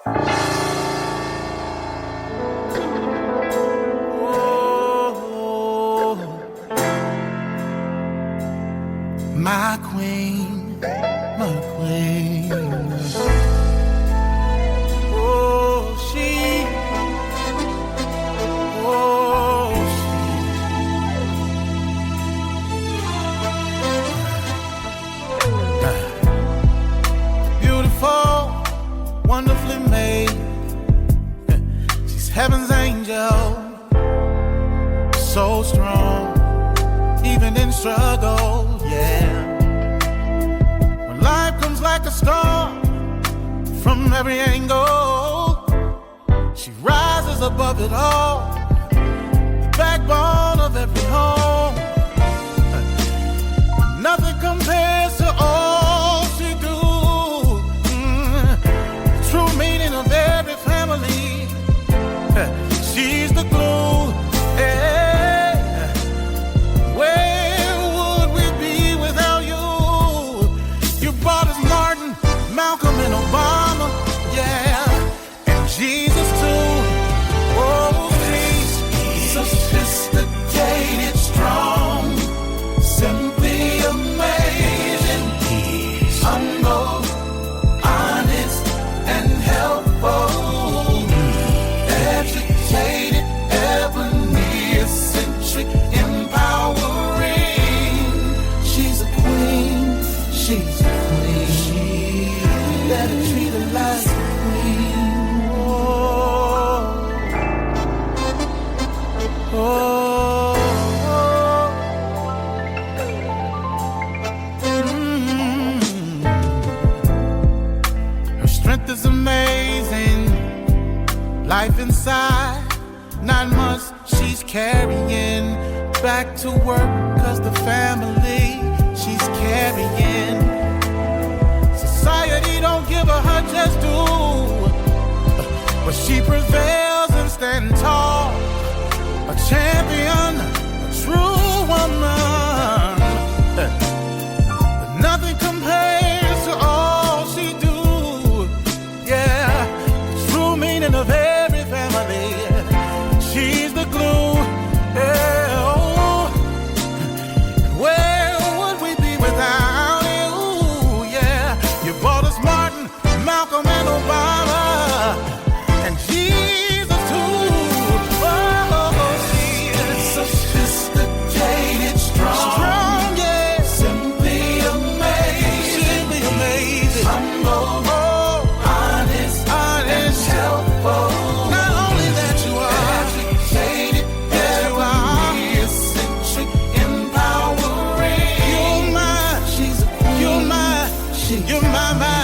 Oh, my queen, my queen. Oh, she. Beautiful, wonderfully made. She's heaven's angel, so strong, even in struggle, yeah. When life comes like a storm from every angle, she rises above it all, the backbone of every home. Nothing compares to all she do. The true meaning of every family. She's the glue. Yeah. Where would we be without you? You brought us Martin, Malcolm, and Obama. Yeah, and Jesus too. Oh, she's sophisticated, strong, simply amazing, humble, honest, and helpful, educated, ebony, eccentric, empowering. She's a queen, she's a queen. Better treat her like a queen. Oh, oh. Her strength is amazing. Life inside, 9 months she's carrying. Back to work, cause the family she's carrying. Society don't give her just due, but she prevails and stands tall. A champion, a true woman. But nothing compares to all she do. Yeah, the true meaning of every family. She's the glue. Yeah, oh. Where would we be without you? Yeah, you brought us Martin, Malcolm, and Obama, and Jesus too. Oh, she is sophisticated, strong, yeah, simply amazing, humble, honest, and helpful. Not only that you are educated, ebony, eccentric, empowering. You're my, you're my, you're my.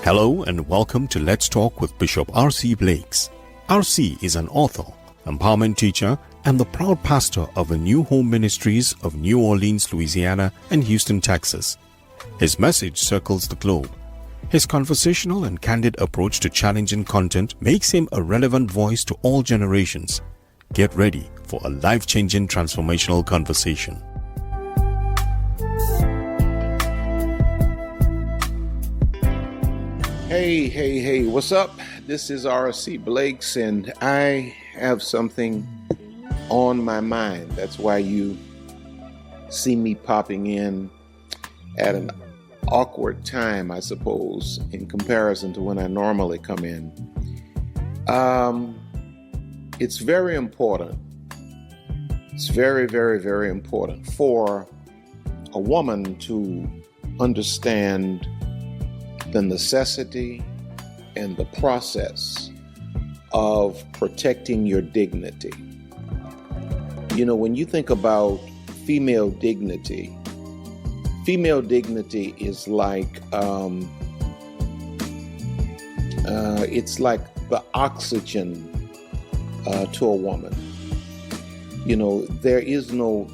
Hello and welcome to Let's Talk with Bishop R.C. Blakes. R.C. is an author, empowerment teacher, and the proud pastor of the New Home Ministries of New Orleans, Louisiana, and Houston, Texas. His message circles the globe. His conversational and candid approach to challenging content makes him a relevant voice to all generations. Get ready for a life-changing transformational conversation. Hey, what's up? This is R.C. Blakes, and I have something on my mind. That's why you see me popping in at an awkward time, I suppose, in comparison to when I normally come in. It's very important. It's very, very, very important for a woman to understand the necessity and the process of protecting your dignity. You know, when you think about female dignity is like it's like the oxygen to a woman. You know, there is no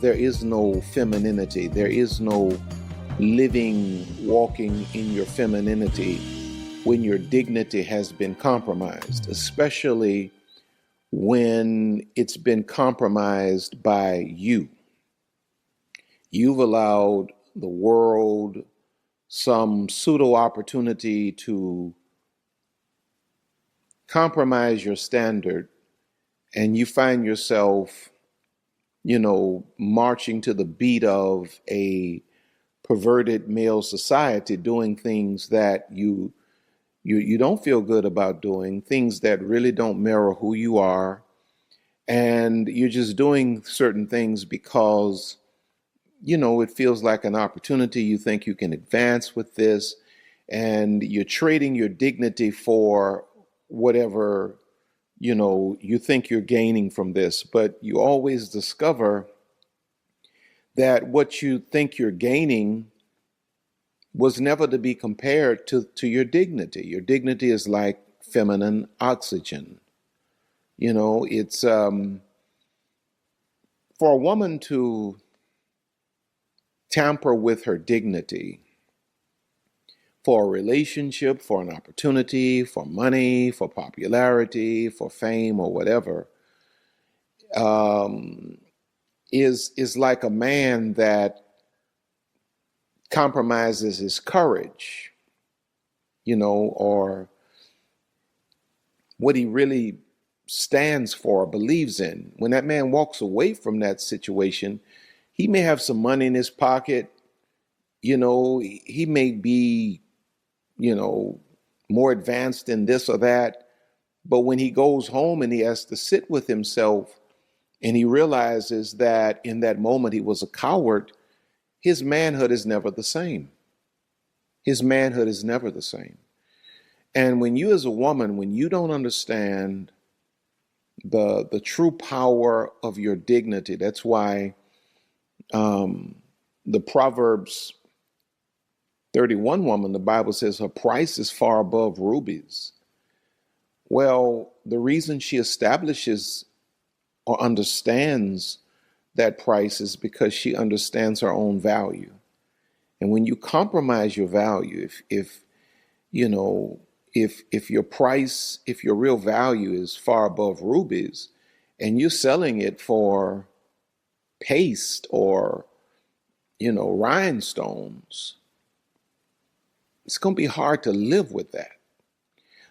femininity. There is no walking in your femininity when your dignity has been compromised, especially when it's been compromised by you. You've allowed the world some pseudo opportunity to compromise your standard, and you find yourself, marching to the beat of a perverted male society, doing things that you don't feel good about doing, things that really don't mirror who you are. And you're just doing certain things because, it feels like an opportunity. You think you can advance with this, and you're trading your dignity for whatever, you think you're gaining from this. But you always discover that what you think you're gaining was never to be compared to your dignity. Your dignity is like feminine oxygen. It's for a woman to tamper with her dignity for a relationship, for an opportunity, for money, for popularity, for fame, or whatever, is like a man that compromises his courage, or what he really stands for, believes in. When that man walks away from that situation, he may have some money in his pocket, he may be, more advanced in this or that, but when he goes home and he has to sit with himself, and he realizes that in that moment he was a coward, his manhood is never the same. His manhood is never the same. And when you as a woman, when you don't understand the true power of your dignity, that's why the Proverbs 31 woman, the Bible says her price is far above rubies. Well, the reason she establishes or understands that price is because she understands her own value. And when you compromise your value, if your price, if your real value is far above rubies, and you're selling it for paste or, rhinestones, it's going to be hard to live with that.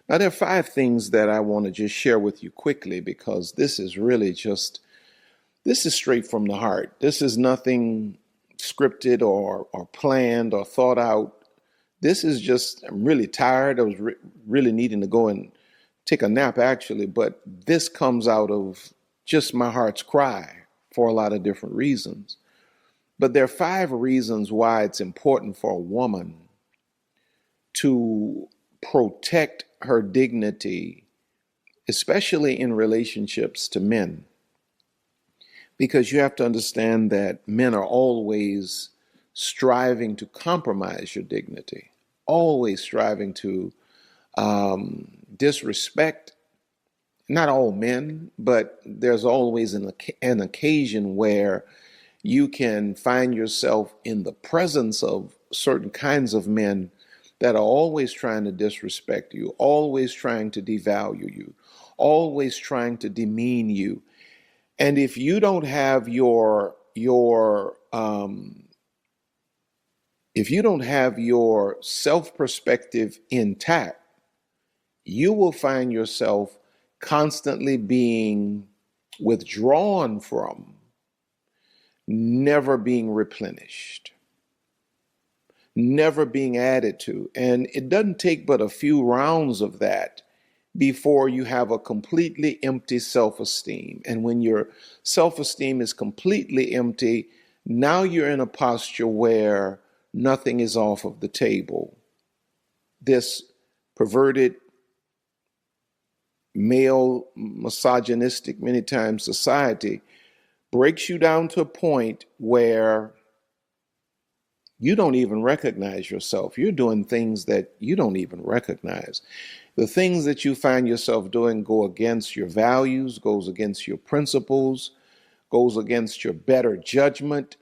Now, there are 5 things that I want to just share with you quickly, because this is really this is straight from the heart. This is nothing scripted or planned or thought out. This is just, I'm really tired. I was really needing to go and take a nap, actually, but this comes out of just my heart's cry for a lot of different reasons. But there are 5 reasons why it's important for a woman to protect her dignity, especially in relationships to men. Because you have to understand that men are always striving to compromise your dignity, always striving to disrespect, not all men, but there's always an occasion where you can find yourself in the presence of certain kinds of men that are always trying to disrespect you, always trying to devalue you, always trying to demean you. And if you don't have if you don't have your self perspective intact, you will find yourself constantly being withdrawn from, never being replenished, never being added to. And it doesn't take but a few rounds of that before you have a completely empty self-esteem. And when your self-esteem is completely empty, now you're in a posture where nothing is off of the table. This perverted, male, misogynistic, many times society breaks you down to a point where you don't even recognize yourself. You're doing things that you don't even recognize. The things that you find yourself doing go against your values, goes against your principles, goes against your better judgment,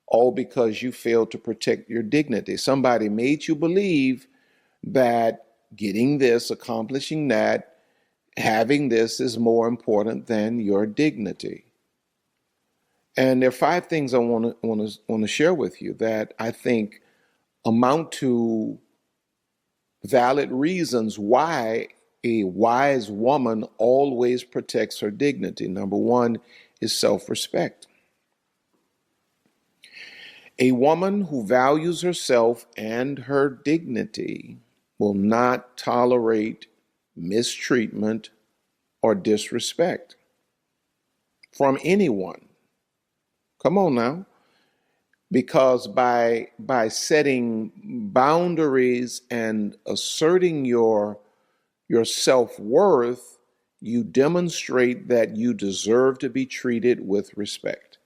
all because you failed to protect your dignity. Somebody made you believe that getting this, accomplishing that, having this is more important than your dignity. And there are 5 things I want to share with you that I think amount to valid reasons why a wise woman always protects her dignity. Number 1 is self-respect. A woman who values herself and her dignity will not tolerate mistreatment or disrespect from anyone. Come on now. Because by setting boundaries and asserting your self-worth, you demonstrate that you deserve to be treated with respect.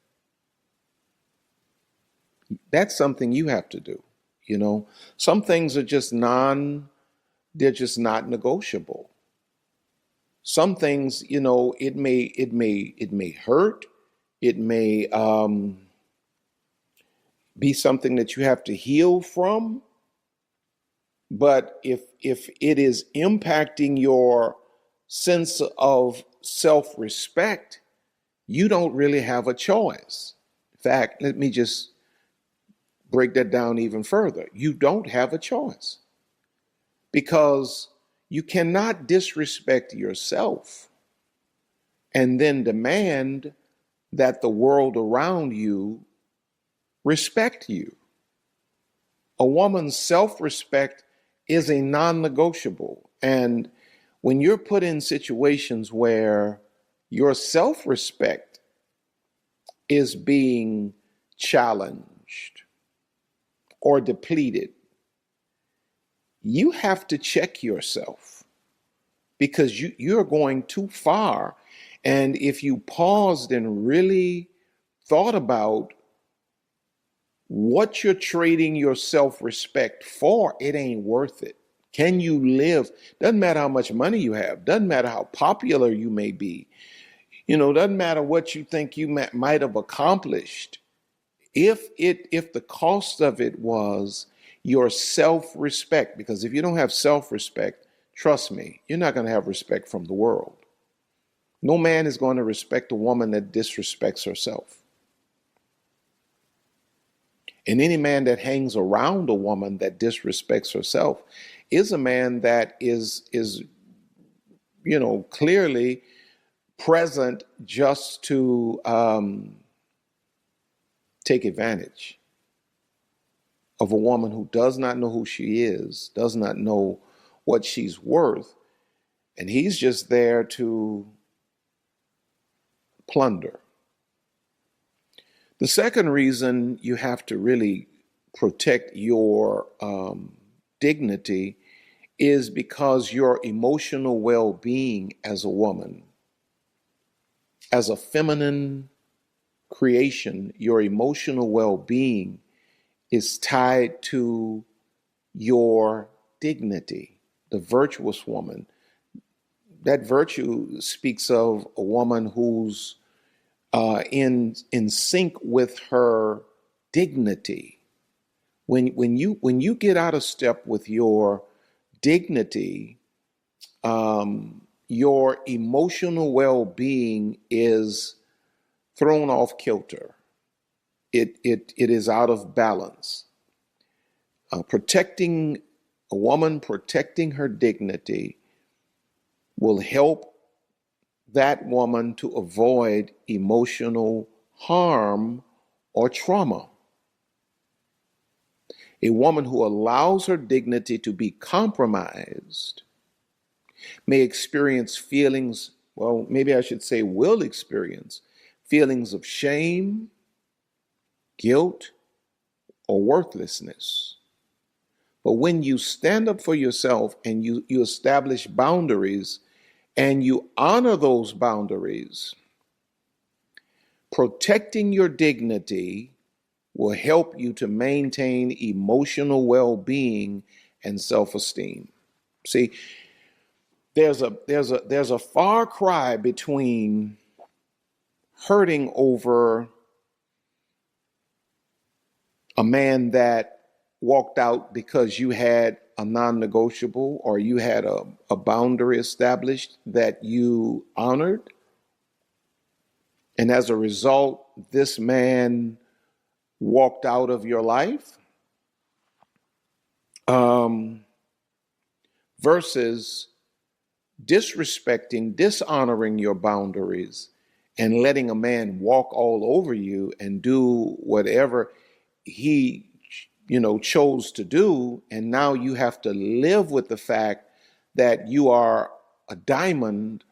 That's something you have to do. You know, some things are just they're just not negotiable. Some things, you know, it may hurt. It may be something that you have to heal from. But if it is impacting your sense of self-respect, you don't really have a choice. In fact, let me just break that down even further. You don't have a choice, because you cannot disrespect yourself and then demand that the world around you respect you. A woman's self-respect is a non-negotiable. And when you're put in situations where your self-respect is being challenged or depleted, you have to check yourself, because you're going too far. And if you paused and really thought about what you're trading your self-respect for, it ain't worth it. Can you live? Doesn't matter how much money you have. Doesn't matter how popular you may be. You know, doesn't matter what you think you might have accomplished. If the cost of it was your self-respect, because if you don't have self-respect, trust me, you're not going to have respect from the world. No man is going to respect a woman that disrespects herself. And any man that hangs around a woman that disrespects herself is a man that is clearly present just to take advantage of a woman who does not know who she is, does not know what she's worth, and he's just there to plunder. The second reason you have to really protect your dignity is because your emotional well-being as a woman, as a feminine creation, your emotional well-being is tied to your dignity. the virtuous woman. That virtue speaks of a woman who's in sync with her dignity. When you get out of step with your dignity, your emotional well-being is thrown off kilter. It is out of balance. Protecting a woman, protecting her dignity will help that woman to avoid emotional harm or trauma. A woman who allows her dignity to be compromised may experience feelings, well, maybe I should say will experience feelings of shame, guilt, or worthlessness. But when you stand up for yourself and you establish boundaries and you honor those boundaries, protecting your dignity will help you to maintain emotional well-being and self-esteem. See, there's a far cry between hurting over a man that walked out because you had a non-negotiable or you had a boundary established that you honored. And as a result, this man walked out of your life, versus disrespecting, dishonoring your boundaries and letting a man walk all over you and do whatever he chose to do, and now you have to live with the fact that you are a diamond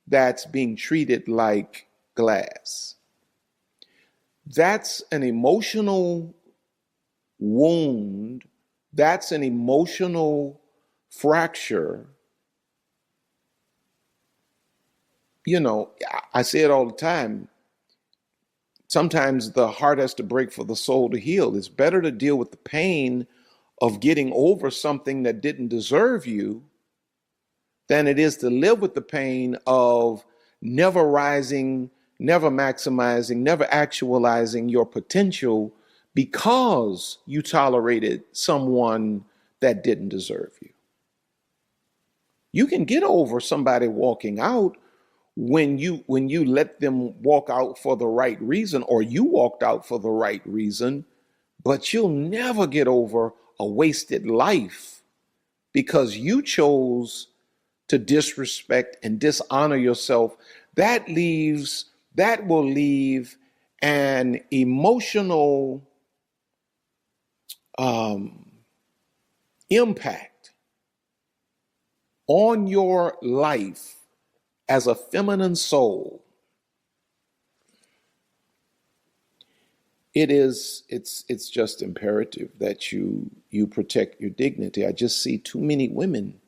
that's being treated like glass. That's an emotional wound. That's an emotional fracture. I say it all the time. Sometimes the heart has to break for the soul to heal. It's better to deal with the pain of getting over something that didn't deserve you than it is to live with the pain of never rising, never maximizing, never actualizing your potential because you tolerated someone that didn't deserve you. You can get over somebody walking out when you let them walk out for the right reason, or you walked out for the right reason, but you'll never get over a wasted life because you chose to disrespect and dishonor yourself. That will leave an emotional impact on your life as a feminine soul. It's just imperative that you protect your dignity. I just see too many women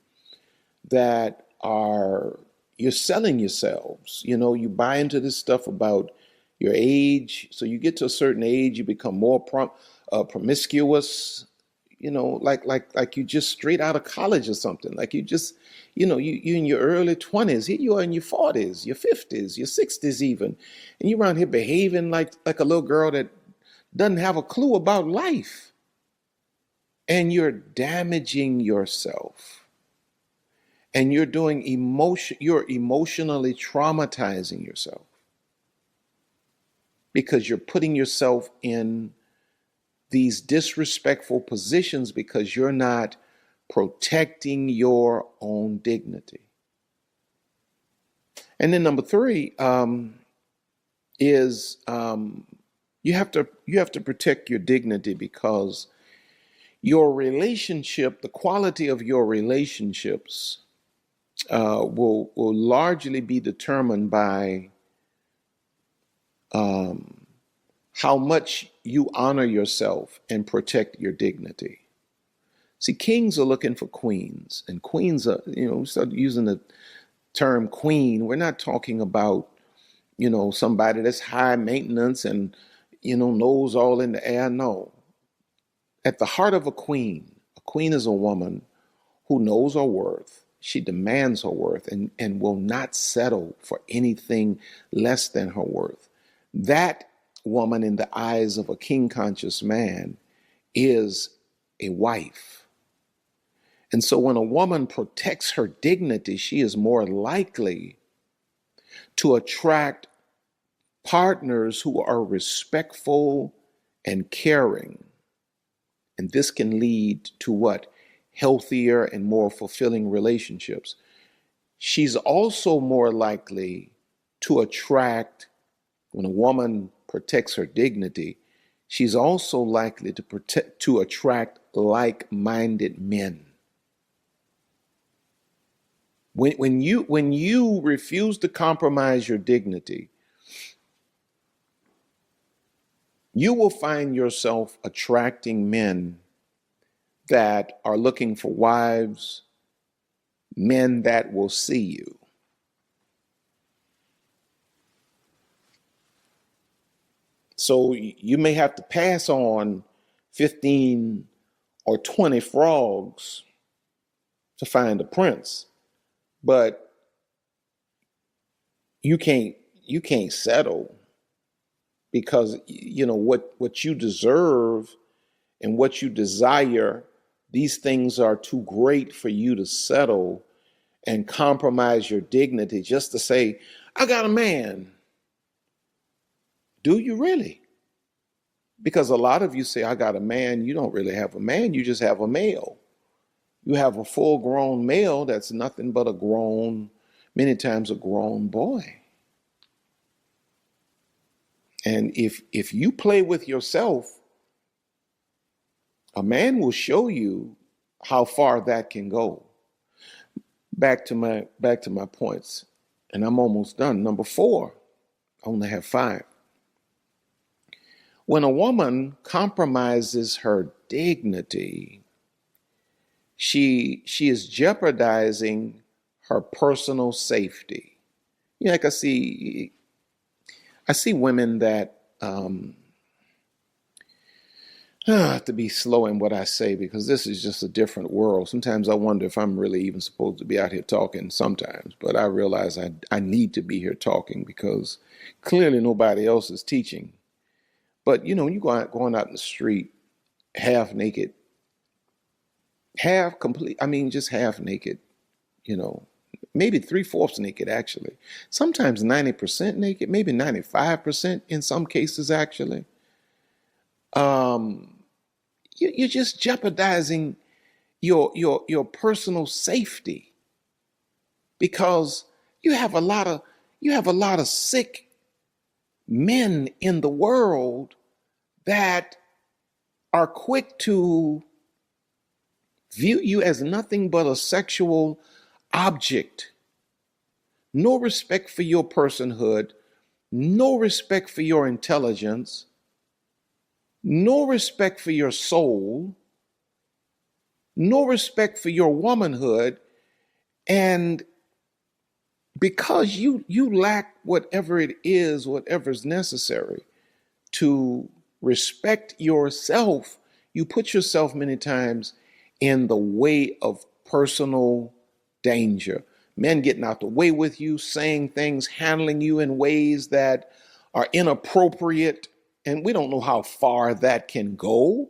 that you're selling yourselves. You buy into this stuff about your age. So you get to a certain age, you become more promiscuous, like you just straight out of college or something. Like you just, you in your early 20s, here you are in your 40s, your 50s, your 60s even. And you're around here behaving like a little girl that doesn't have a clue about life. And you're damaging yourself. And you're you're emotionally traumatizing yourself because you're putting yourself in these disrespectful positions because you're not protecting your own dignity. And then number 3 is you have to protect your dignity because your relationship, the quality of your relationships, will largely be determined by how much you honor yourself and protect your dignity. See, kings are looking for queens, and queens are, we start using the term queen. We're not talking about, somebody that's high maintenance and, knows all in the air. No. At the heart of a queen is a woman who knows her worth. She demands her worth and will not settle for anything less than her worth. That woman, in the eyes of a king conscious man, is a wife. And so when a woman protects her dignity, she is more likely to attract partners who are respectful and caring. And this can lead to what? Healthier and more fulfilling relationships. She's also more likely to attract, when a woman protects her dignity, she's also likely to attract like-minded men. When you refuse to compromise your dignity, you will find yourself attracting men that are looking for wives, men that will see you. So you may have to pass on 15 or 20 frogs to find a prince, but you can't settle, because what you deserve and what you desire, these things are too great for you to settle and compromise your dignity just to say, I got a man. Do you really? Because a lot of you say, I got a man. You don't really have a man. You just have a male. You have a full grown male that's nothing but many times a grown boy. And if you play with yourself, a man will show you how far that can go. Back to my points, and I'm almost done. Number 4, I only have 5. When a woman compromises her dignity, she is jeopardizing her personal safety. Like I see women that I have to be slow in what I say, because this is just a different world. Sometimes I wonder if I'm really even supposed to be out here talking sometimes, but I realize I need to be here talking, because clearly nobody else is teaching. But when you going out in the street half naked, just half naked, maybe 3/4 naked actually. Sometimes 90% naked, maybe 95% in some cases actually. You're just jeopardizing your personal safety, because you have a lot of sick men in the world that are quick to view you as nothing but a sexual object. No respect for your personhood, no respect for your intelligence, no respect for your soul, no respect for your womanhood. And because you lack whatever's necessary to respect yourself, you put yourself many times in the way of personal danger. Men getting out the way with you, saying things, handling you in ways that are inappropriate, and we don't know how far that can go.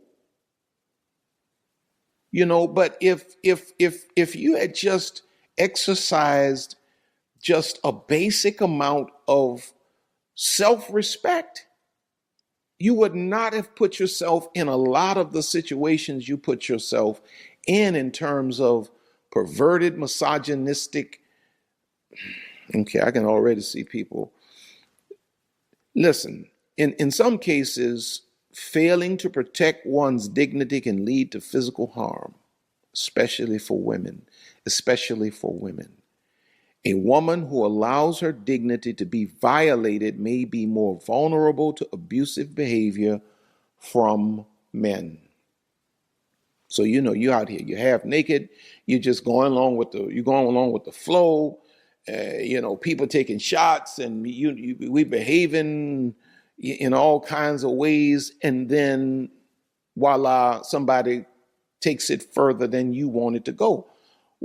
But if you had just exercised just a basic amount of self-respect, you would not have put yourself in a lot of the situations you put yourself in terms of perverted, misogynistic. Okay, I can already see people. Listen, in some cases, failing to protect one's dignity can lead to physical harm, especially for women. A woman who allows her dignity to be violated may be more vulnerable to abusive behavior from men. So you're out here, you're half naked, you're just going along with the flow. People taking shots, and we behaving in all kinds of ways, and then voila, somebody takes it further than you want it to go.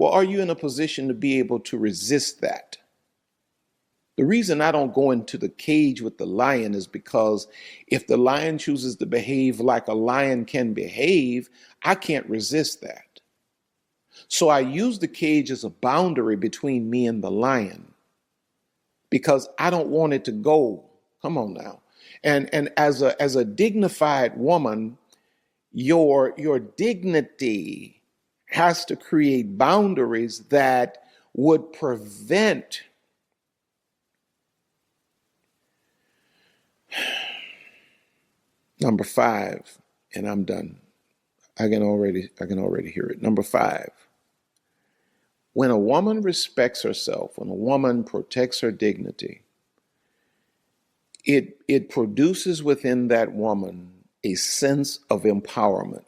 Well, are you in a position to be able to resist that? The reason I don't go into the cage with the lion is because if the lion chooses to behave like a lion can behave, I can't resist that. So I use the cage as a boundary between me and the lion because I don't want it to go. Come on now. And as a dignified woman, your dignity has to create boundaries that would prevent number 5, and I'm done. I can already hear it. Number 5. When a woman respects herself, when a woman protects her dignity, it produces within that woman a sense of empowerment.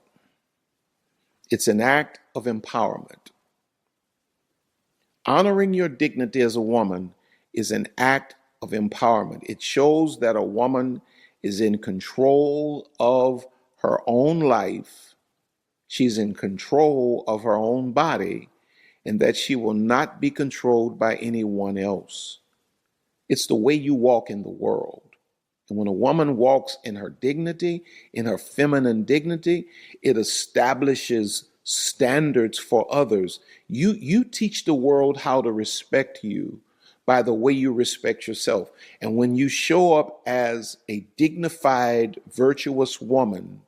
It's an act of empowerment. Honoring your dignity as a woman is an act of empowerment. It shows that a woman is in control of her own life. She's in control of her own body, and that she will not be controlled by anyone else. It's the way you walk in the world. And when a woman walks in her dignity, in her feminine dignity, it establishes standards for others. You teach the world how to respect you by the way you respect yourself. And when you show up as a dignified, virtuous woman,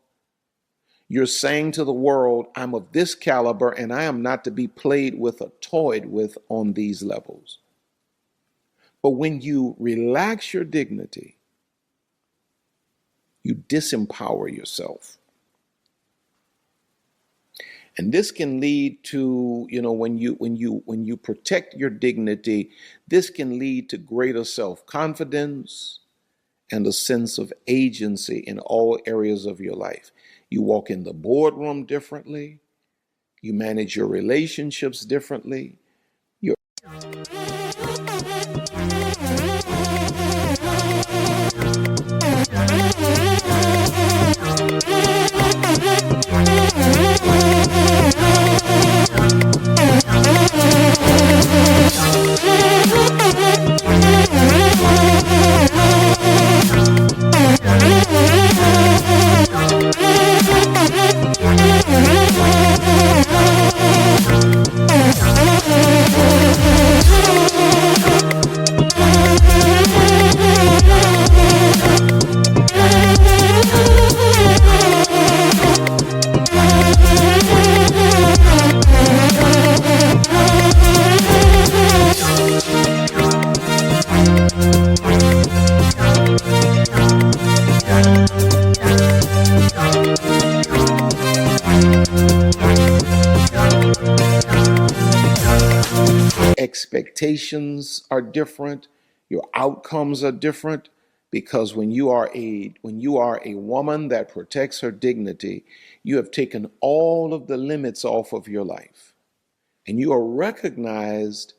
you're saying to the world, I'm of this caliber and I am not to be played with or toyed with on these levels. But when you relax your dignity, you disempower yourself. And this can lead to, when you protect your dignity, this can lead to greater self-confidence and a sense of agency in all areas of your life. You walk in the boardroom differently. You manage your relationships differently. Expectations are different. Your outcomes are different, because when you are a woman that protects her dignity, you have taken all of the limits off of your life, and you are recognized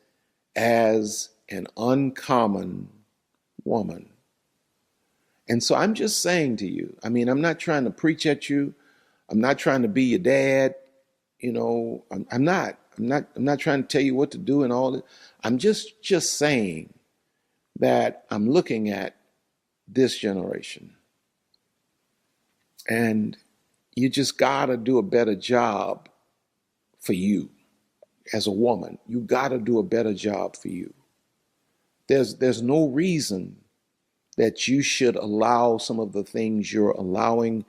as an uncommon woman. And so I'm just saying to you, I'm not trying to preach at you. I'm not trying to be your dad. I'm not trying to tell you what to do and all that. I'm just saying that I'm looking at this generation, and you just gotta do a better job for you as a woman. You gotta do a better job for you. There's no reason that you should allow some of the things you're allowing.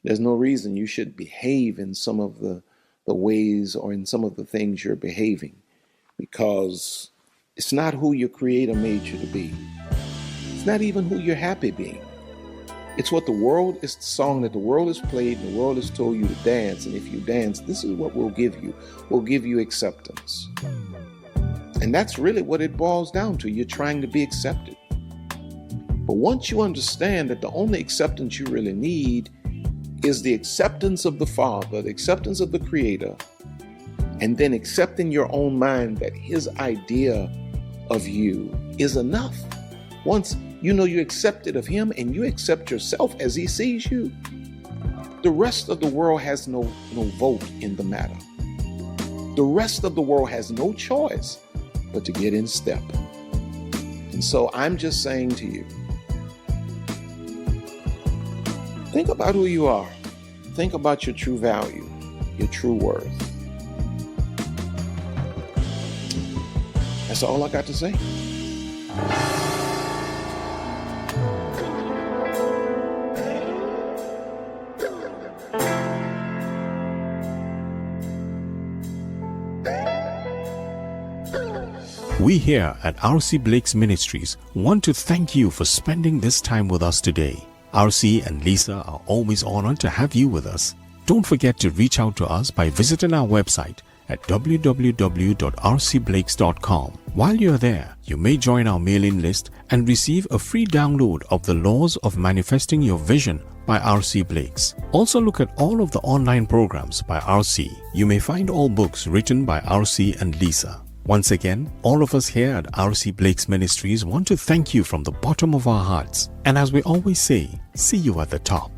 There's no reason you should behave in some of the ways or in some of the things you're behaving, because it's not who your creator made you to be. It's not even who you're happy being. It's what it's the song that the world has played and the world has told you to dance. And if you dance, this is what we'll give you. We'll give you acceptance. And that's really what it boils down to. You're trying to be accepted. But once you understand that the only acceptance you really need is the acceptance of the Father, the acceptance of the Creator, and then accepting your own mind that His idea of you is enough. Once you know you're accepted of Him and you accept yourself as He sees you, the rest of the world has no vote in the matter. The rest of the world has no choice but to get in step. And so I'm just saying to you, think about who you are. Think about your true value, your true worth. That's all I got to say. We here at R.C. Blake's Ministries want to thank you for spending this time with us today. R.C. and Lisa are always honored to have you with us. Don't forget to reach out to us by visiting our website at www.rcblakes.com. While you're there, you may join our mailing list and receive a free download of The Laws of Manifesting Your Vision by R.C. Blakes. Also look at all of the online programs by R.C. You may find all books written by R.C. and Lisa. Once again, all of us here at R.C. Blake's Ministries want to thank you from the bottom of our hearts. And as we always say, see you at the top.